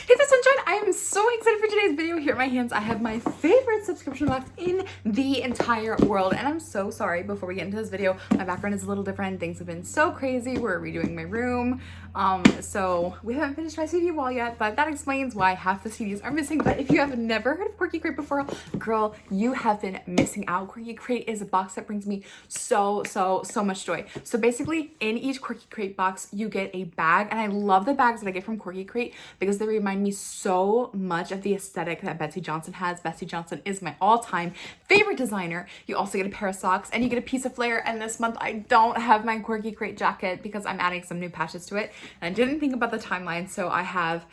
Hey there, sunshine! I am so excited for today's video. Here in my hands, I have my favorite subscription box in the entire world. And I'm so sorry, before we get into this video, my background is a little different. Things have been so crazy. We're redoing my room. So we haven't finished my CD wall yet, but that explains why half the CDs are missing. But if you have never heard of Quirky Crate before, girl, you have been missing out. Quirky Crate is a box that brings me so much joy. So basically, in each Quirky Crate box, you get a bag. And I love the bags that I get from Quirky Crate because they remind me so much of the aesthetic that Betsy Johnson has. Betsy Johnson is my all-time favorite designer. You also get a pair of socks and you get a piece of flair. And this month I don't have my Quirky Crate jacket because I'm adding some new patches to it. And I didn't think about the timeline, so I have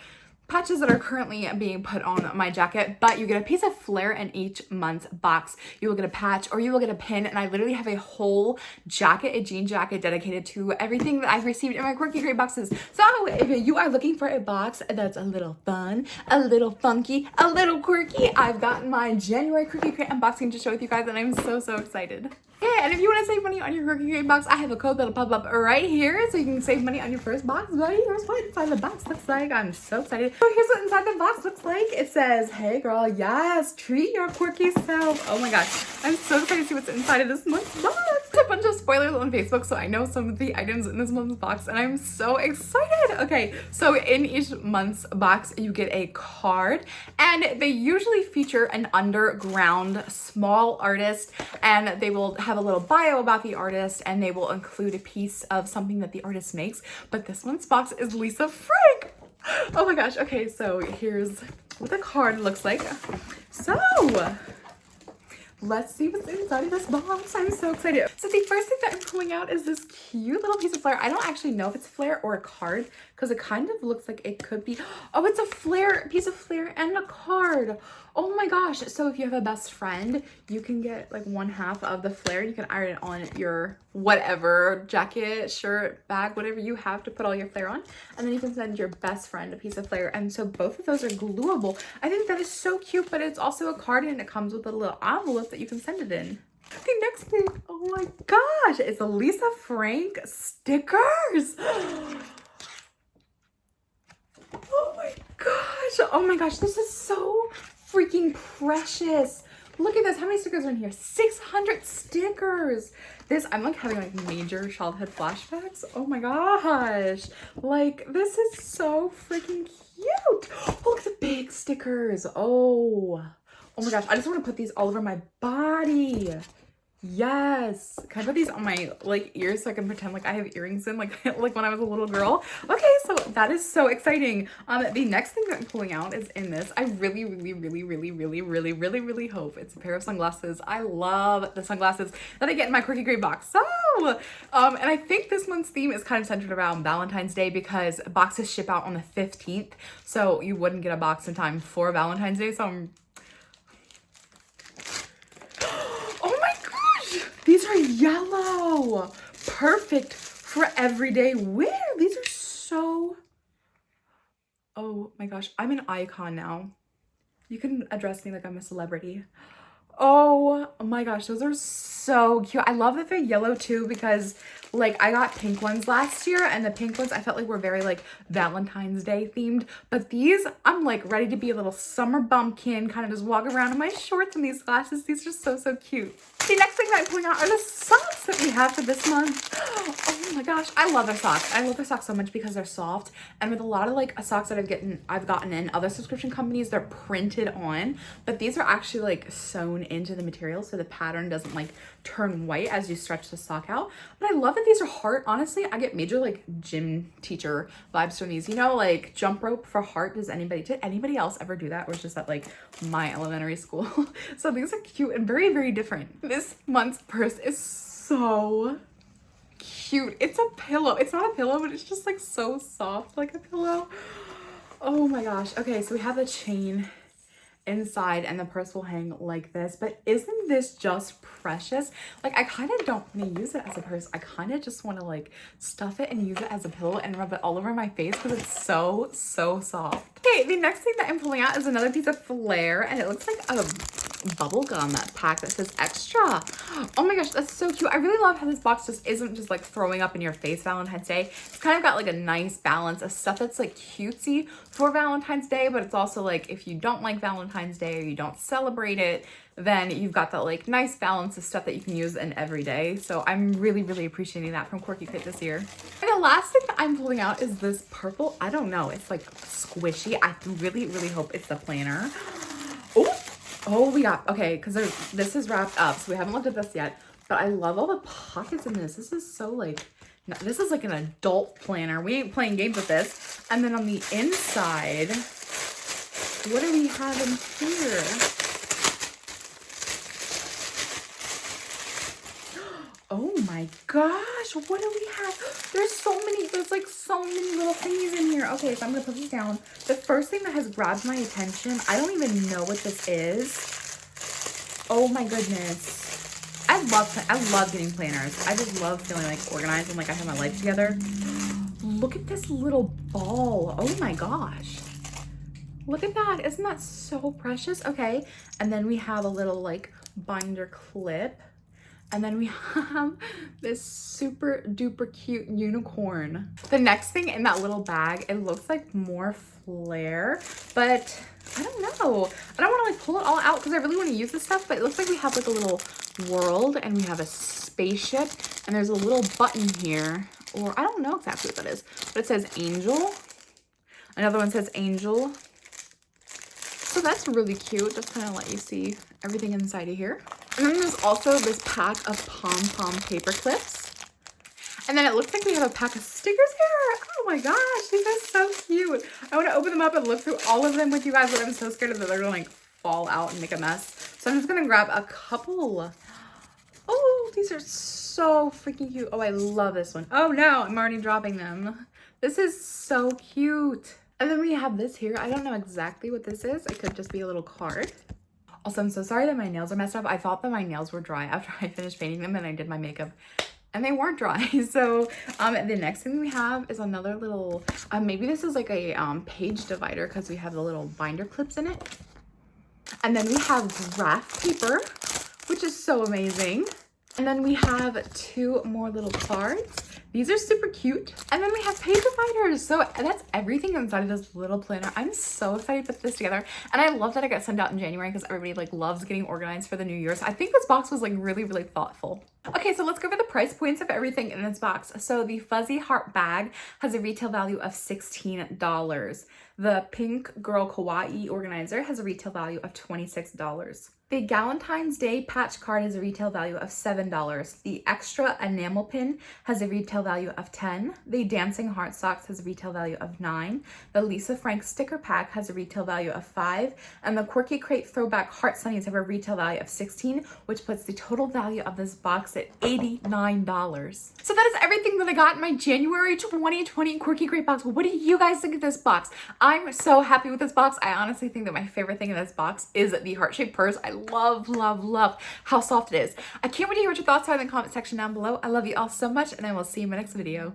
patches that are currently being put on my jacket, but you get a piece of flair in each month's box. You will get a patch or you will get a pin, and I literally have a whole jacket, a jean jacket dedicated to everything that I've received in my Quirky Crate boxes. So if you are looking for a box that's a little fun, a little funky, a little quirky, I've gotten my January Quirky Crate unboxing to share with you guys, and I'm so excited. Yeah, and if you want to save money on your Quirky Crate box, I have a code that'll pop up right here so you can save money on your first box. But here's what inside the box looks like. I'm so excited. So here's what inside the box looks like. It says, hey girl, yes, treat your quirky self. Oh my gosh, I'm so excited to see what's inside of this month's box. A bunch of spoilers on Facebook, so I know some of the items in this month's box, and I'm so excited. Okay, so in each month's box, you get a card, and they usually feature an underground small artist, and they will have a little bio about the artist, and they will include a piece of something that the artist makes. But this month's box is Lisa Frank. Oh my gosh. Okay, so here's what the card looks like. So let's see what's inside of this box. I'm so excited. So the first thing that I'm pulling out is this cute little piece of flair. I don't actually know if it's flair or a card because it kind of looks like it could be. Oh, it's a flair, piece of flair and a card. Oh my gosh. So if you have a best friend, you can get like one half of the flair. You can iron it on your whatever jacket, shirt, bag, whatever you have to put all your flair on. And then you can send your best friend a piece of flair. And so both of those are gluable. I think that is so cute, but it's also a card and it comes with a little envelope that you can send it in. The next thing, oh my gosh, it's a Lisa Frank stickers. Oh my gosh. Oh my gosh, this is so freaking precious. Look at this. How many stickers are in here? 600 stickers. This, I'm like having like major childhood flashbacks. Oh my gosh. Like, this is so freaking cute. Oh, look at the big stickers. Oh my gosh. I just want to put these all over my body. Yes. Can I put these on my like ears so I can pretend like I have earrings in like when I was a little girl? Okay, so that is so exciting. The next thing that I'm pulling out is in this. I really hope it's a pair of sunglasses. I love the sunglasses that I get in my Quirky Crate box. So, and I think this month's theme is kind of centered around Valentine's Day because boxes ship out on the 15th. So you wouldn't get a box in time for Valentine's Day. So these are yellow. Perfect for everyday wear. These are so... Oh my gosh. I'm an icon now. You can address me like I'm a celebrity. Oh my gosh. Those are so cute. I love that they're yellow too because like I got pink ones last year and the pink ones I felt like were very like Valentine's Day themed. But these, I'm like ready to be a little summer bumpkin, kind of just walk around in my shorts and these glasses. These are so cute. The next thing that I'm pulling out are the socks that we have for this month. Oh my gosh, I love their socks. I love their socks so much because they're soft. And with a lot of like socks that I've gotten in other subscription companies, they're printed on, but these are actually like sewn into the material so the pattern doesn't like turn white as you stretch the sock out. But I love that these are heart. Honestly, I get major like gym teacher vibes from these. You know, like jump rope for heart. Did anybody else ever do that? Or is just at like my elementary school? So these are cute and very different. This month's purse is so cute. It's a pillow. It's not a pillow, but it's just like so soft like a pillow. Oh my gosh. Okay, so we have the chain inside and the purse will hang like this, but isn't this just precious? Like I kind of don't want to use it as a purse. I kind of just want to like stuff it and use it as a pillow and rub it all over my face because it's so soft. Okay, the next thing that I'm pulling out is another piece of flair and it looks like a bubblegum pack that says extra. Oh my gosh, that's so cute. I really love how this box just isn't just like throwing up in your face Valentine's Day. It's kind of got like a nice balance of stuff that's like cutesy for Valentine's Day, but it's also like if you don't like Valentine's Day or you don't celebrate it, then you've got that like nice balance of stuff that you can use in every day. So I'm really, really appreciating that from Quirky Kit this year. And the last thing that I'm pulling out is this purple, I don't know, it's like squishy. I really, really hope it's the planner. Oh, we got, okay, because this is wrapped up, so we haven't looked at this yet, but I love all the pockets in this. This is so like, this is like an adult planner. We ain't playing games with this. And then on the inside, what do we have in here? Oh my gosh, what do we have? There's like so many little thingies in here. Okay, so I'm gonna put this down. The first thing that has grabbed my attention, I don't even know what this is. Oh my goodness. I love getting planners. I just love feeling like organized and like I have my life together. Look at this little ball. Oh my gosh. Look at that. Isn't that so precious? Okay, and then we have a little like binder clip. And then we have this super duper cute unicorn. The next thing in that little bag, it looks like more flair, but I don't know. I don't want to like pull it all out because I really want to use this stuff, but it looks like we have like a little world and we have a spaceship and there's a little button here, or I don't know exactly what that is, but it says angel. Another one says angel. So that's really cute. Just kind of let you see everything inside of here. And then there's also this pack of pom-pom paper clips. And then it looks like we have a pack of stickers here. Oh my gosh, these are so cute. I want to open them up and look through all of them with you guys, but I'm so scared that they're gonna like fall out and make a mess. So I'm just gonna grab a couple. Oh, these are so freaking cute. Oh, I love this one. Oh no, I'm already dropping them. This is so cute. And then we have this here. I don't know exactly what this is. It could just be a little card. Also, I'm so sorry that my nails are messed up. I thought that my nails were dry after I finished painting them and I did my makeup and they weren't dry. So the next thing we have is another little, maybe this is like a page divider because we have the little binder clips in it. And then we have graph paper, which is so amazing. And then we have two more little cards. These are super cute. And then we have page dividers. So that's everything inside of this little planner. I'm so excited to put this together. And I love that it got sent out in January because everybody like loves getting organized for the new year. So I think this box was like really, really thoughtful. Okay, so let's go over the price points of everything in this box. So the fuzzy heart bag has a retail value of $16. The pink girl Kawaii organizer has a retail value of $26. The Valentine's Day patch card has a retail value of $7. The extra enamel pin has a retail value of $10. The dancing heart socks has a retail value of $9. The Lisa Frank sticker pack has a retail value of $5. And the Quirky Crate throwback heart sunnies have a retail value of $16, which puts the total value of this box at $89. So that is everything that I got in my January 2020 Quirky Crate box. What do you guys think of this box? I'm so happy with this box. I honestly think that my favorite thing in this box is the heart-shaped purse. I love, love, love how soft it is. I can't wait to hear what your thoughts are in the comment section down below. I love you all so much, and I will see you in my next video.